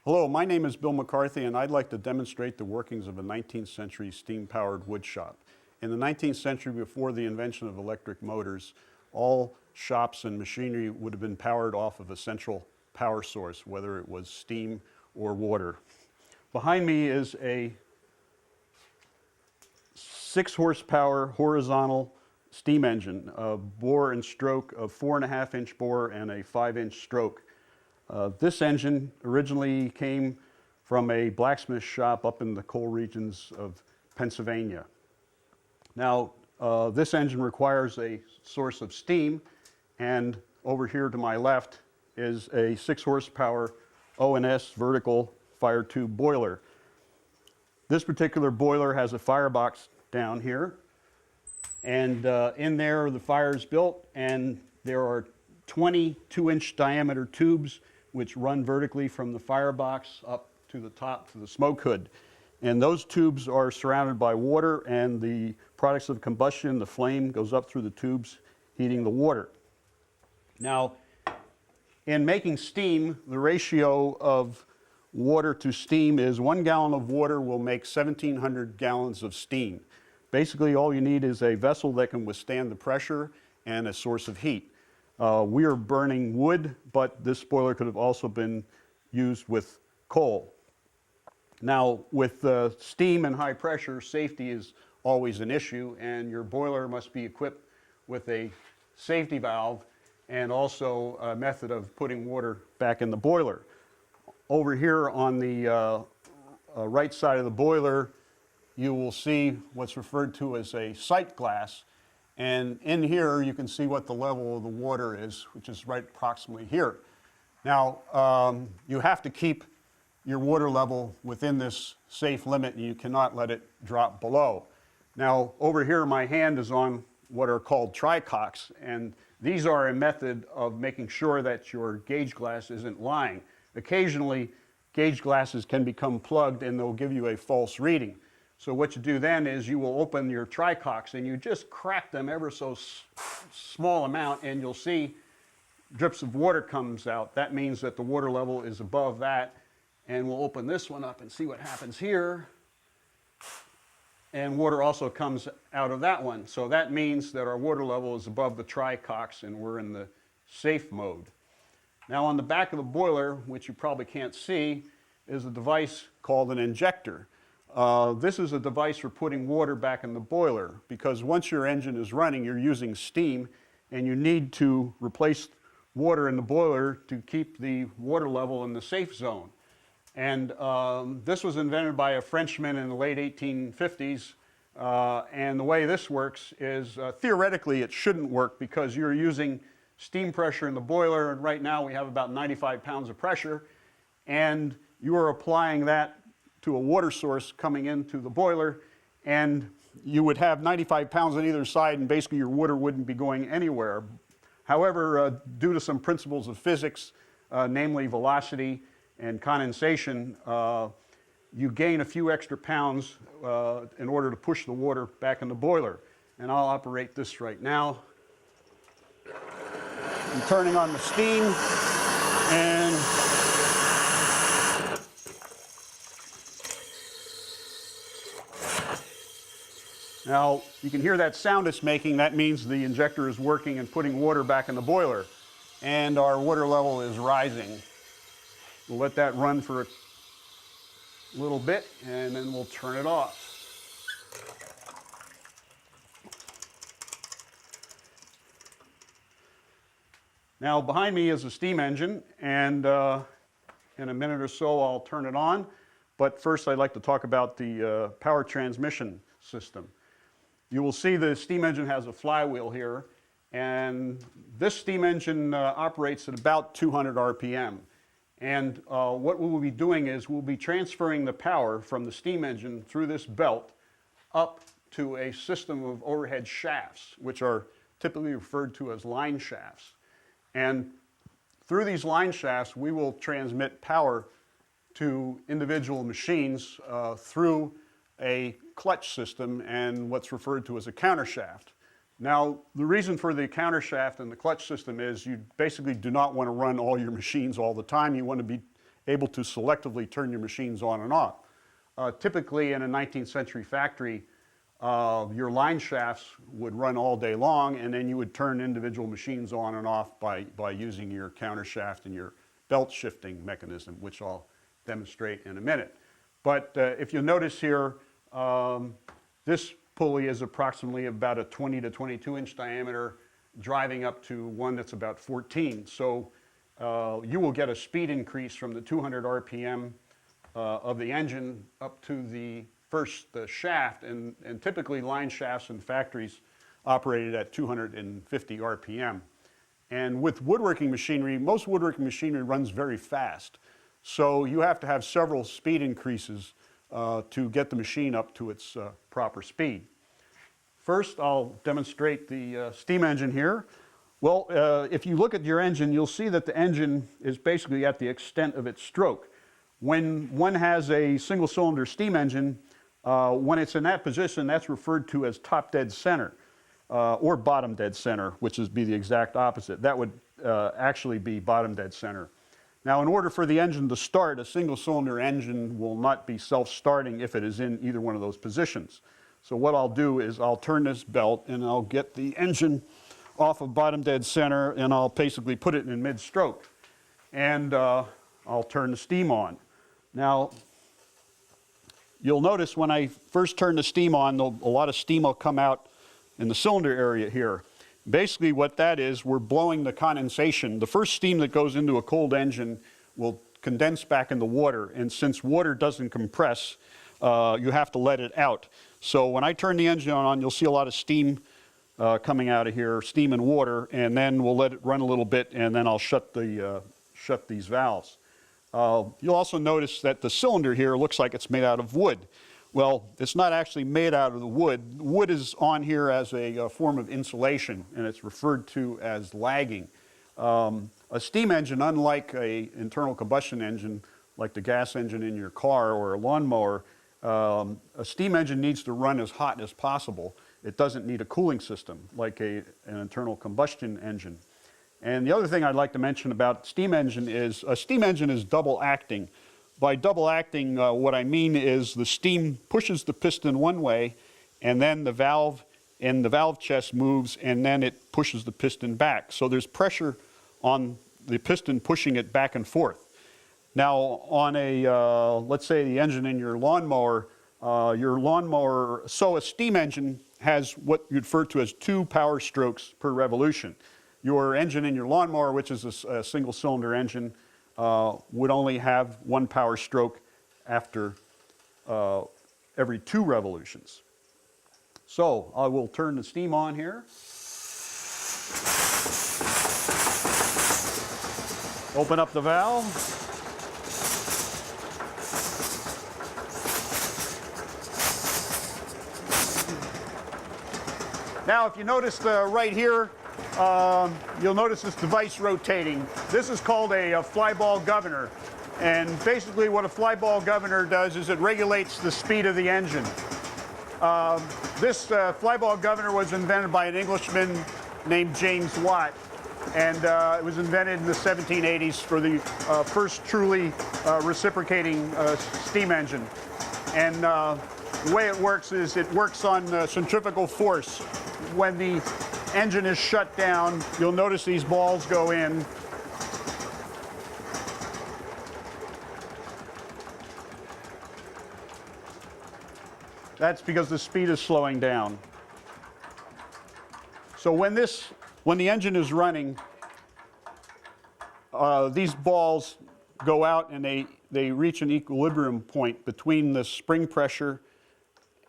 Hello, my name is Bill McCarthy, and I'd like to demonstrate the workings of a 19th century steam-powered wood shop. In the 19th century, before the invention of electric motors, all shops and machinery would have been powered off of a central power source, whether it was steam or water. Behind me is a 6-horsepower horizontal steam engine, a bore and stroke of 4.5-inch bore and a 5-inch stroke. This engine originally came from a blacksmith shop up in the coal regions of Pennsylvania. Now, this engine requires a source of steam, and over here to my left is a 6-horsepower O&S vertical fire tube boiler. This particular boiler has a firebox down here, and in there the fire is built, and there are 22-inch diameter tubes which run vertically from the firebox up to the top to the smoke hood. And those tubes are surrounded by water, and the products of combustion, the flame, goes up through the tubes, heating the water. Now, in making steam, the ratio of water to steam is 1 gallon of water will make 1,700 gallons of steam. Basically, all you need is a vessel that can withstand the pressure and a source of heat. We are burning wood, but this boiler could have also been used with coal. Now, with steam and high pressure, safety is always an issue, and your boiler must be equipped with a safety valve and also a method of putting water back in the boiler. Over here on the right side of the boiler, you will see what's referred to as a sight glass. And in here, you can see what the level of the water is, which is right approximately here. Now, you have to keep your water level within this safe limit, and you cannot let it drop below. Now, over here, my hand is on what are called tricocks, and these are a method of making sure that your gauge glass isn't lying. Occasionally, gauge glasses can become plugged, and they'll give you a false reading. So what you do then is you will open your tricocks and you just crack them ever so small amount, and you'll see drips of water comes out. That means that the water level is above that. And we'll open this one up and see what happens here. And water also comes out of that one. So that means that our water level is above the tricocks and we're in the safe mode. Now on the back of the boiler, which you probably can't see, is a device called an injector. This is a device for putting water back in the boiler, because once your engine is running, you're using steam, and you need to replace water in the boiler to keep the water level in the safe zone. And this was invented by a Frenchman in the late 1850s, and the way this works is theoretically it shouldn't work, because you're using steam pressure in the boiler, and right now we have about 95 pounds of pressure, and you are applying that to a water source coming into the boiler, and you would have 95 pounds on either side, and basically your water wouldn't be going anywhere. However, due to some principles of physics, namely velocity and condensation, you gain a few extra pounds in order to push the water back in the boiler. And I'll operate this right now. I'm turning on the steam, and now, you can hear that sound it's making. That means the injector is working and putting water back in the boiler. And our water level is rising. We'll let that run for a little bit, and then we'll turn it off. Now, behind me is a steam engine, and in a minute or so, I'll turn it on. But first, I'd like to talk about the power transmission system. You will see the steam engine has a flywheel here, and this steam engine operates at about 200 RPM. And what we will be doing is we'll be transferring the power from the steam engine through this belt up to a system of overhead shafts, which are typically referred to as line shafts. And through these line shafts, we will transmit power to individual machines through a clutch system and what's referred to as a countershaft. Now, the reason for the countershaft and the clutch system is you basically do not want to run all your machines all the time. You want to be able to selectively turn your machines on and off. Typically in a 19th century factory, your line shafts would run all day long, and then you would turn individual machines on and off by using your counter shaft and your belt shifting mechanism, which I'll demonstrate in a minute. But if you notice here, this pulley is approximately about a 20 to 22 inch diameter, driving up to one that's about 14. So you will get a speed increase from the 200 RPM of the engine up to the first shaft, and typically line shafts in factories operated at 250 RPM. And with woodworking machinery, most woodworking machinery runs very fast. So you have to have several speed increases to get the machine up to its proper speed. First, I'll demonstrate the steam engine here. Well, if you look at your engine, you'll see that the engine is basically at the extent of its stroke. When one has a single cylinder steam engine, when it's in that position, that's referred to as top dead center, or bottom dead center, which would be the exact opposite. That would actually be bottom dead center. Now, in order for the engine to start, a single cylinder engine will not be self-starting if it is in either one of those positions. So what I'll do is I'll turn this belt and I'll get the engine off of bottom dead center, and I'll basically put it in mid-stroke. And I'll turn the steam on. Now, you'll notice when I first turn the steam on, a lot of steam will come out in the cylinder area here. Basically what that is, we're blowing the condensation. The first steam that goes into a cold engine will condense back in the water, and since water doesn't compress, you have to let it out. So when I turn the engine on, you'll see a lot of steam coming out of here, steam and water, and then we'll let it run a little bit, and then I'll shut these valves. You'll also notice that the cylinder here looks like it's made out of wood. Well, it's not actually made out of the wood. Wood is on here as a form of insulation, and it's referred to as lagging. A steam engine, unlike an internal combustion engine, like the gas engine in your car or a lawnmower, a steam engine needs to run as hot as possible. It doesn't need a cooling system like an internal combustion engine. And the other thing I'd like to mention about steam engine is a steam engine is double acting. By double acting, what I mean is the steam pushes the piston one way, and then the valve in the valve chest moves, and then it pushes the piston back. So there's pressure on the piston pushing it back and forth. Now, on let's say the engine in your lawnmower, so a steam engine has what you'd refer to as 2 power strokes per revolution. Your engine in your lawnmower, which is a single cylinder engine, would only have 1 power stroke after every 2 revolutions. So I will turn the steam on here. Open up the valve. Now, if you notice right here, you'll notice this device rotating. This is called a flyball governor. And basically what a flyball governor does is it regulates the speed of the engine. This flyball governor was invented by an Englishman named James Watt. And it was invented in the 1780s for the first truly reciprocating steam engine. And the way it works is it works on centrifugal force. When the engine is shut down, you'll notice these balls go in. That's because the speed is slowing down. So when the engine is running, these balls go out and they reach an equilibrium point between the spring pressure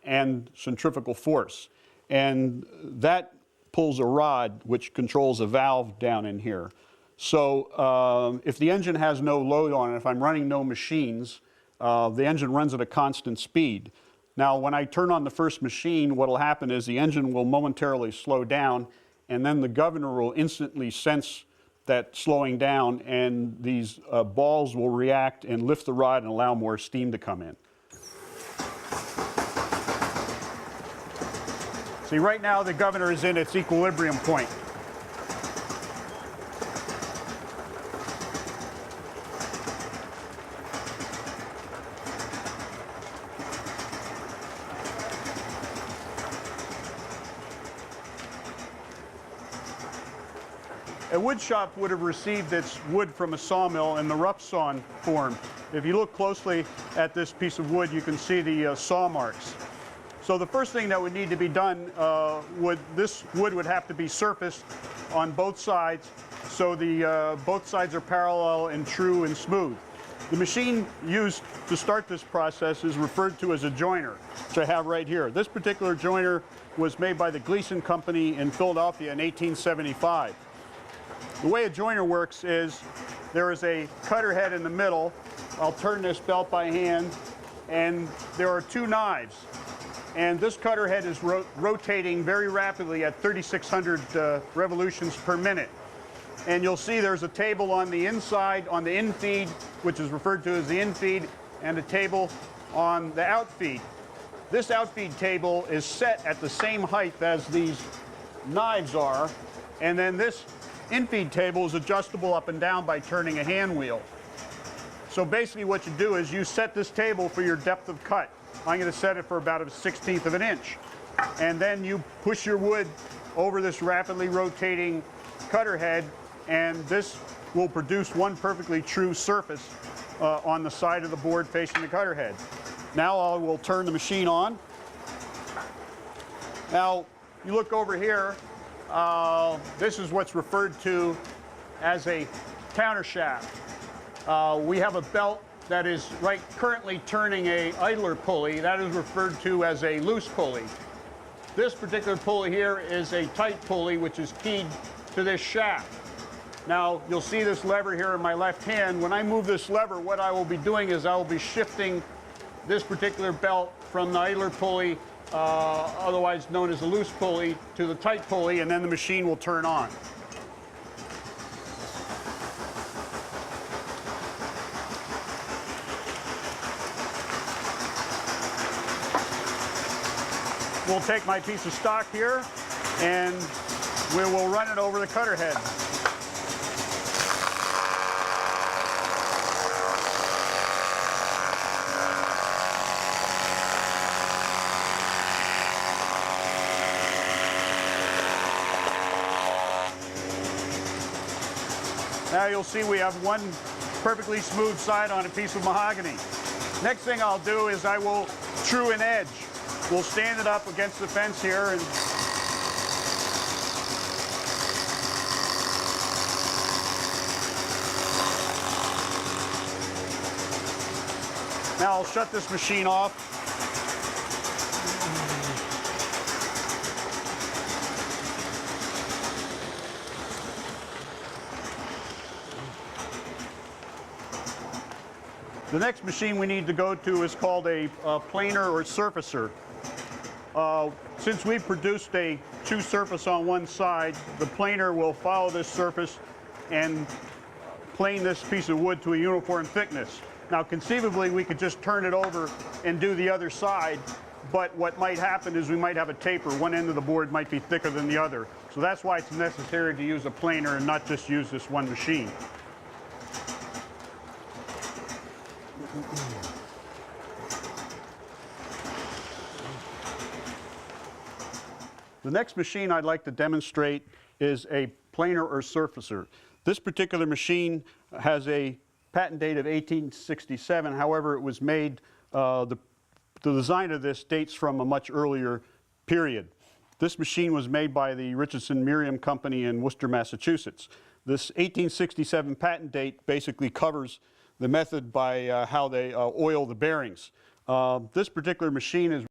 and centrifugal force. And that pulls a rod which controls a valve down in here. So if the engine has no load on it, if I'm running no machines, the engine runs at a constant speed. Now, when I turn on the first machine, what will happen is the engine will momentarily slow down, and then the governor will instantly sense that slowing down, and these balls will react and lift the rod and allow more steam to come in. See, right now the governor is in its equilibrium point. A wood shop would have received its wood from a sawmill in the rough sawn form. If you look closely at this piece of wood, you can see the saw marks. So the first thing that would need to be done, this wood would have to be surfaced on both sides, so both sides are parallel and true and smooth. The machine used to start this process is referred to as a joiner, which I have right here. This particular joiner was made by the Gleason Company in Philadelphia in 1875. The way a joiner works is there is a cutter head in the middle. I'll turn this belt by hand, and there are two knives. And this cutter head is rotating very rapidly at 3,600 revolutions per minute. And you'll see there's a table on the inside, on the infeed, which is referred to as the infeed, and a table on the outfeed. This outfeed table is set at the same height as these knives are, and then this infeed table is adjustable up and down by turning a hand wheel. So basically what you do is you set this table for your depth of cut. I'm going to set it for about 1/16 of an inch. And then you push your wood over this rapidly rotating cutter head, and this will produce one perfectly true surface on the side of the board facing the cutter head. Now I will turn the machine on. Now you look over here, this is what's referred to as a counter shaft. We have a belt that is currently turning a idler pulley. That is referred to as a loose pulley. This particular pulley here is a tight pulley, which is keyed to this shaft. Now you'll see this lever here in my left hand. When I move this lever, what I will be doing is I will be shifting this particular belt from the idler pulley, otherwise known as a loose pulley, to the tight pulley, and then the machine will turn on. We'll take my piece of stock here and we will run it over the cutter head. Now you'll see we have one perfectly smooth side on a piece of mahogany. Next thing I'll do is I will true an edge. We'll stand it up against the fence here, and now I'll shut this machine off. The next machine we need to go to is called a planer or surfacer. Since we've produced a true surface on one side, the planer will follow this surface and plane this piece of wood to a uniform thickness. Now conceivably we could just turn it over and do the other side, but what might happen is we might have a taper. One end of the board might be thicker than the other. So that's why it's necessary to use a planer and not just use this one machine. The next machine I'd like to demonstrate is a planer or surfacer. This particular machine has a patent date of 1867. However, it was made, the design of this dates from a much earlier period. This machine was made by the Richardson-Merriam Company in Worcester, Massachusetts. This 1867 patent date basically covers the method by how they oil the bearings. This particular machine is